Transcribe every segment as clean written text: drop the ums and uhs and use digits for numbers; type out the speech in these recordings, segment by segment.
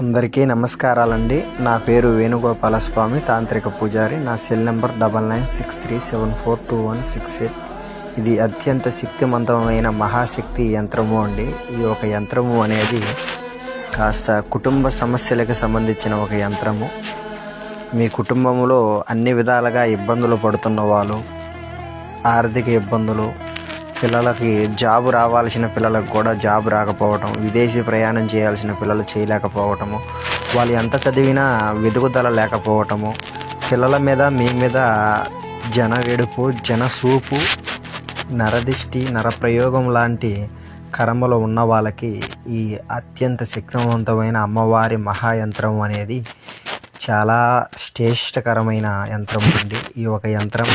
అందరికీ నమస్కారాలండి. నా పేరు వేణుగోపాలస్వామి, తాంత్రిక పూజారి. నా సెల్ నెంబర్ 9963742168. ఇది అత్యంత శక్తివంతమైన మహాశక్తి యంత్రము అండి. ఈ ఒక యంత్రము అనేది కాస్త కుటుంబ సమస్యలకు సంబంధించిన ఒక యంత్రము. మీ కుటుంబంలో అన్ని విధాలుగా ఇబ్బందులు పడుతున్న వాళ్ళు, ఆర్థిక ఇబ్బందులు, పిల్లలకి జాబు రావాల్సిన పిల్లలకు కూడా జాబు రాకపోవటం, విదేశీ ప్రయాణం చేయాల్సిన పిల్లలు చేయలేకపోవటము, వాళ్ళు ఎంత చదివినా వెదుగుదల లేకపోవటము, పిల్లల మీద మీ మీద జనగెడుపు, జనసూపు, నరదిష్టి, నరప్రయోగం లాంటి కర్మలు ఉన్న వాళ్ళకి ఈ అత్యంత శక్తివంతమైన అమ్మవారి మహాయంత్రం అనేది చాలా శ్రేష్టకరమైన యంత్రం అండి. ఈ ఒక యంత్రం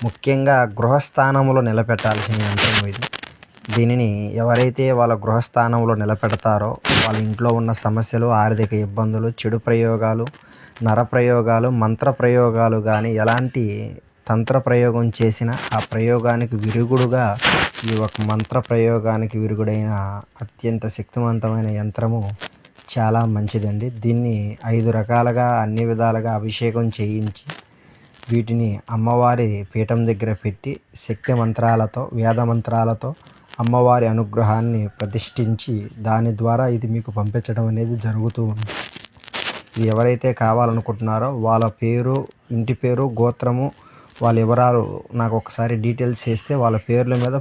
ముఖ్యంగా గృహస్థానంలో నిలబెట్టాల్సిన యంత్రం ఇది. దీనిని ఎవరైతే వాళ్ళ గృహస్థానంలో నిలబెడతారో వాళ్ళ ఇంట్లో ఉన్న సమస్యలు, ఆర్థిక ఇబ్బందులు, చెడు ప్రయోగాలు, నరప్రయోగాలు, మంత్ర ప్రయోగాలు కానీ ఎలాంటి తంత్ర ప్రయోగం చేసిన ఆ ప్రయోగానికి విరుగుడుగా ఈ ఒక మంత్ర ప్రయోగానికి విరుగుడైన అత్యంత శక్తివంతమైన యంత్రము చాలా మంచిదండి. దీన్ని 5 రకాలుగా అన్ని విధాలుగా అభిషేకం చేయించి వీటిని అమ్మవారి పీఠం దగ్గర పెట్టి శక్తి మంత్రాలతో, వేద మంత్రాలతో అమ్మవారి అనుగ్రహాన్ని ప్రతిష్ఠించి దాని ద్వారా ఇది మీకు పంపించడం అనేది జరుగుతూ ఉంది. ఇది ఎవరైతే కావాలనుకుంటున్నారో వాళ్ళ పేరు, ఇంటి పేరు, గోత్రము, వాళ్ళ వివరాలు నాకు ఒకసారి డీటెయిల్స్ చేస్తే వాళ్ళ పేర్ల మీద